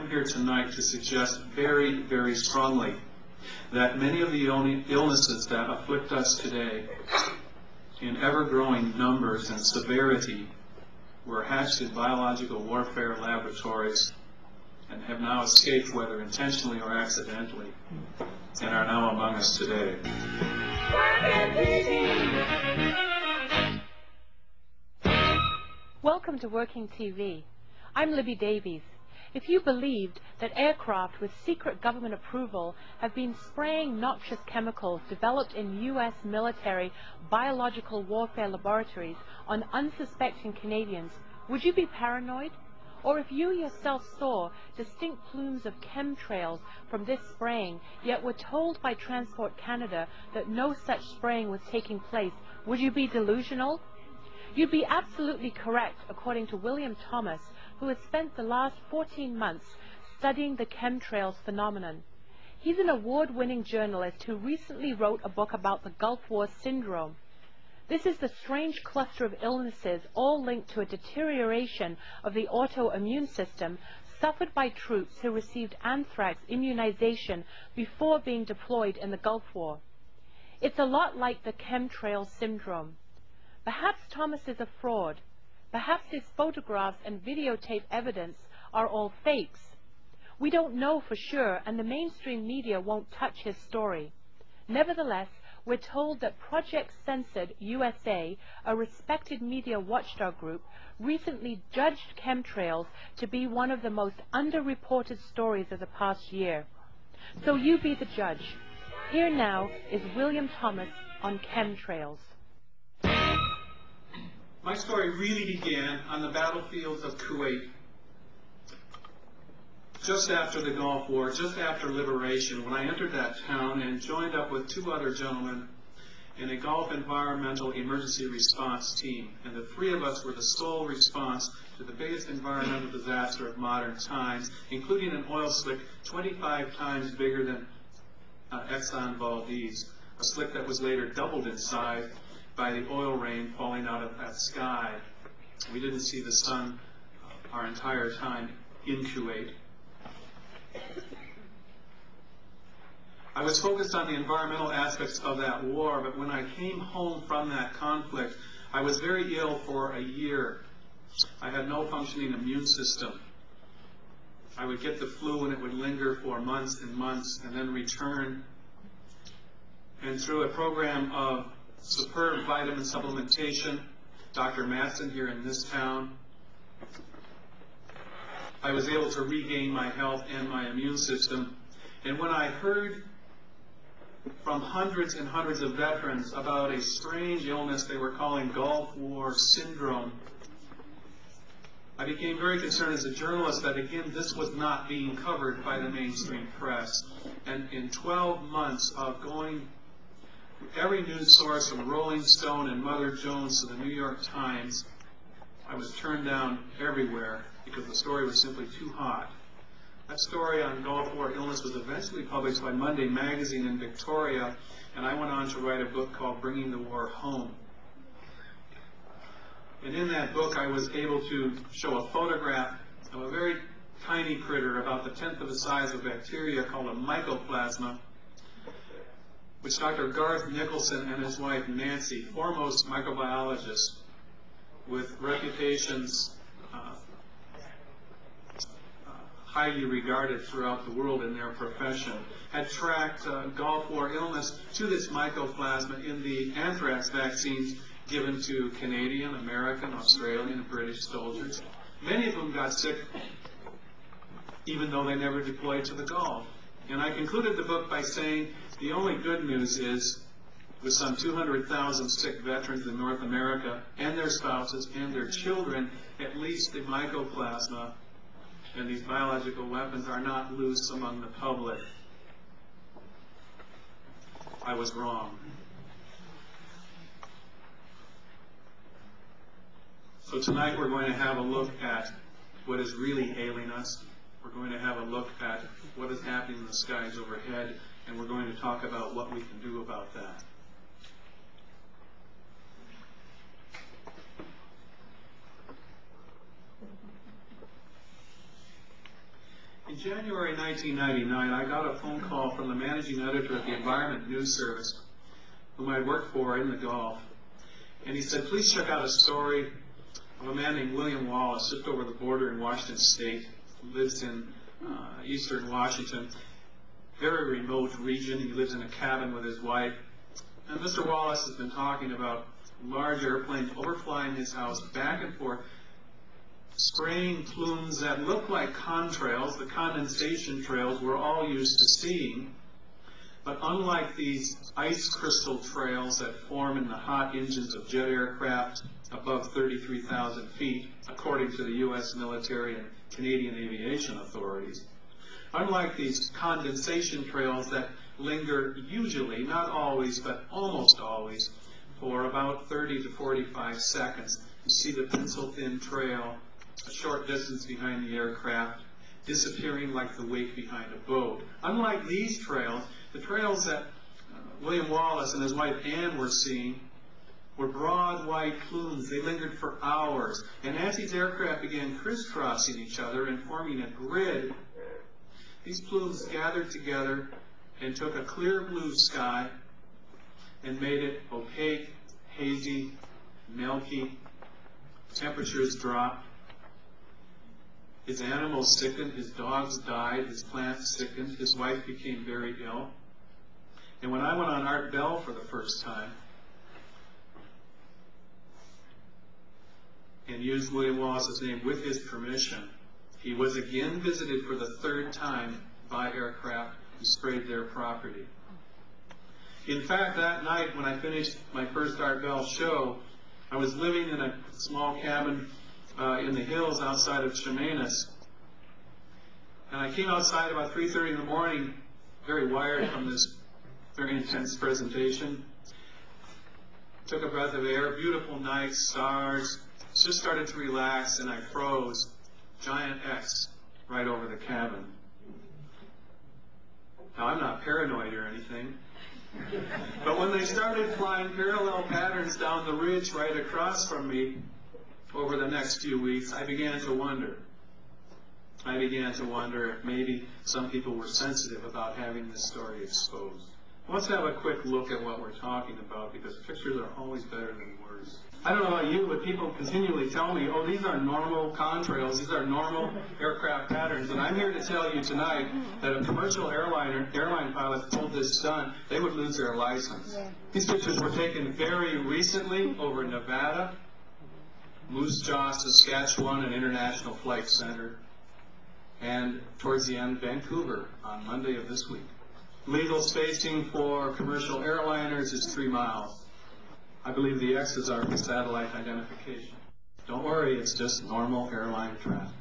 I'm here tonight to suggest very, very strongly that many of the illnesses that afflict us today in ever-growing numbers and severity were hatched in biological warfare laboratories and have now escaped, whether intentionally or accidentally, and are now among us today. Welcome to Working TV. I'm Libby Davies. If you believed that aircraft with secret government approval have been spraying noxious chemicals developed in U.S. military biological warfare laboratories on unsuspecting Canadians, would you be paranoid? Or if you yourself saw distinct plumes of chemtrails from this spraying, yet were told by Transport Canada that no such spraying was taking place, would you be delusional? You'd be absolutely correct, according to William Thomas, who has spent the last 14 months studying the chemtrails phenomenon. He's an award-winning journalist who recently wrote a book about the Gulf War syndrome. This is the strange cluster of illnesses, all linked to a deterioration of the autoimmune system suffered by troops who received anthrax immunization before being deployed in the Gulf War. It's a lot like the chemtrails syndrome. Perhaps Thomas is a fraud. Perhaps his photographs and videotape evidence are all fakes. We don't know for sure, and the mainstream media won't touch his story. Nevertheless, we're told that Project Censored USA, a respected media watchdog group, recently judged chemtrails to be one of the most underreported stories of the past year. So you be the judge. Here now is William Thomas on chemtrails. My story really began on the battlefields of Kuwait. Just after the Gulf War, just after liberation, when I entered that town and joined up with two other gentlemen in a Gulf Environmental Emergency Response team. And the three of us were the sole response to the biggest environmental disaster of modern times, including an oil slick 25 times bigger than Exxon Valdez, a slick that was later doubled in size by the oil rain falling out of that sky. We didn't see the sun our entire time in Kuwait. I was focused on the environmental aspects of that war, but when I came home from that conflict, I was very ill for a year. I had no functioning immune system. I would get the flu and it would linger for months and months and then return. And through a program of superb vitamin supplementation, Dr. Matson here in this town, I was able to regain my health and my immune system. And when I heard from hundreds and hundreds of veterans about a strange illness they were calling Gulf War syndrome, I became very concerned as a journalist that, again, this was not being covered by the mainstream press. And in 12 months of going every news source from Rolling Stone and Mother Jones to the New York Times, I was turned down everywhere because the story was simply too hot. That story on Gulf War illness was eventually published by Monday Magazine in Victoria, and I went on to write a book called Bringing the War Home. And in that book, I was able to show a photograph of a very tiny critter, about the 10th of the size of bacteria, called a mycoplasma, which Dr. Garth Nicholson and his wife Nancy, foremost microbiologists with reputations highly regarded throughout the world in their profession, had tracked Gulf War illness to this mycoplasma in the anthrax vaccines given to Canadian, American, Australian, and British soldiers. Many of them got sick even though they never deployed to the Gulf. And I concluded the book by saying the only good news is, with some 200,000 sick veterans in North America and their spouses and their children, at least the mycoplasma and these biological weapons are not loose among the public. I was wrong. So tonight we're going to have a look at what is really ailing us. We're going to have a look at what is happening in the skies overhead, and we're going to talk about what we can do about that. In January 1999, I got a phone call from the managing editor of the Environment News Service, whom I worked for in the Gulf. And he said, please check out a story of a man named William Wallace, just over the border in Washington State, who lives in eastern Washington, very remote region. He lives in a cabin with his wife. And Mr. Wallace has been talking about large airplanes overflying his house back and forth, spraying plumes that look like contrails, the condensation trails we're all used to seeing. But unlike these ice crystal trails that form in the hot engines of jet aircraft above 33,000 feet, according to the U.S. military and Canadian aviation authorities, unlike these condensation trails that linger usually, not always, but almost always, for about 30 to 45 seconds, you see the pencil-thin trail a short distance behind the aircraft, disappearing like the wake behind a boat. Unlike these trails, the trails that William Wallace and his wife Anne were seeing were broad white plumes. They lingered for hours. And as these aircraft began crisscrossing each other and forming a grid, these plumes gathered together and took a clear blue sky and made it opaque, hazy, milky. Temperatures dropped. His animals sickened, his dogs died, his plants sickened, his wife became very ill. And when I went on Art Bell for the first time and used William Wallace's name with his permission, he was again visited for the third time by aircraft who sprayed their property. In fact, that night when I finished my first Art Bell show, I was living in a small cabin in the hills outside of Chemainus. And I came outside about 3:30 in the morning, very wired from this very intense presentation. Took a breath of air, beautiful night, stars. Just started to relax, and I froze. Giant X right over the cabin. Now, I'm not paranoid or anything. But when they started flying parallel patterns down the ridge right across from me over the next few weeks, I began to wonder. I began to wonder if maybe some people were sensitive about having this story exposed. Let's have a quick look at what we're talking about, because pictures are always better than words. I don't know about you, but people continually tell me, oh, these are normal contrails, these are normal aircraft patterns, and I'm here to tell you tonight that if commercial airline pilots pulled this stunt, they would lose their license. Yeah. These pictures were taken very recently over Nevada, Moose Jaw, Saskatchewan, an international flight center, and towards the end, Vancouver on Monday of this week. Legal spacing for commercial airliners is 3 miles. I believe the X's are for satellite identification. Don't worry, it's just normal airline traffic.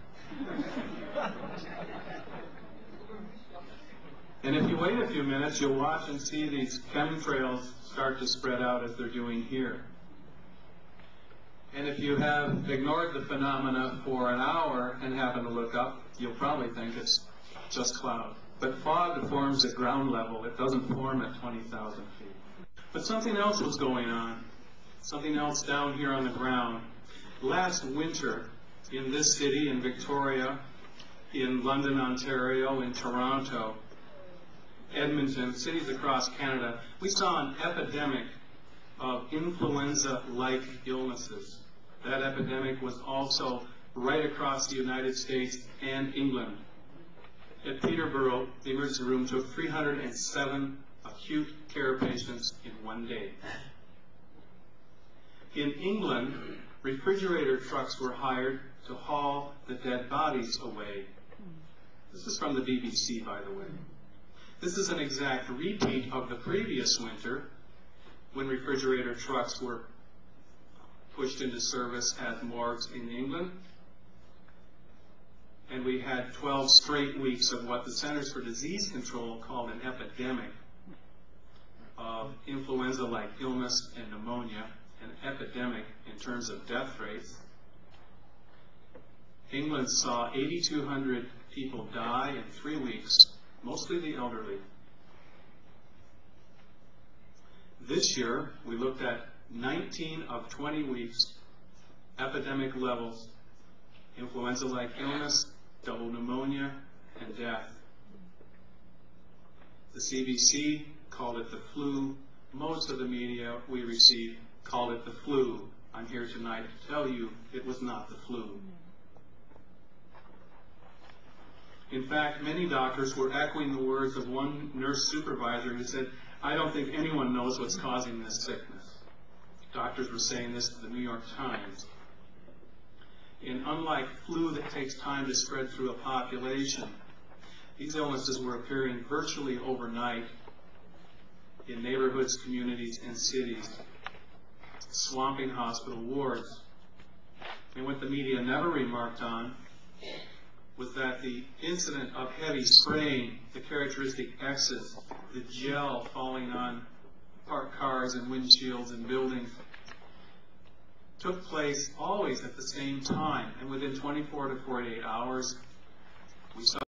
And if you wait a few minutes, you'll watch and see these chemtrails start to spread out as they're doing here. And if you have ignored the phenomena for an hour and happen to look up, you'll probably think it's just cloud. But fog forms at ground level. It doesn't form at 20,000 feet. But something else was going on. Something else down here on the ground. Last winter, in this city, in Victoria, in London, Ontario, in Toronto, Edmonton, cities across Canada, we saw an epidemic of influenza-like illnesses. That epidemic was also right across the United States and England. At Peterborough, the emergency room took 307 acute care patients in one day. In England, refrigerator trucks were hired to haul the dead bodies away. This is from the BBC, by the way. This is an exact repeat of the previous winter, when refrigerator trucks were pushed into service at morgues in England. And we had 12 straight weeks of what the Centers for Disease Control called an epidemic of influenza-like illness and pneumonia, an epidemic in terms of death rates. England saw 8,200 people die in 3 weeks, mostly the elderly. This year, we looked at 19 of 20 weeks, epidemic levels, influenza-like illness, double pneumonia, and death. The CDC called it the flu. Most of the media we received called it the flu. I'm here tonight to tell you it was not the flu. In fact, many doctors were echoing the words of one nurse supervisor who said, "I don't think anyone knows what's causing this sickness." Doctors were saying this to the New York Times. And unlike flu that takes time to spread through a population, these illnesses were appearing virtually overnight in neighborhoods, communities, and cities, swamping hospital wards. And what the media never remarked on was that the incident of heavy spraying, the characteristic X's, the gel falling on parked cars and windshields and buildings, took place always at the same time. And within 24 to 48 hours, we saw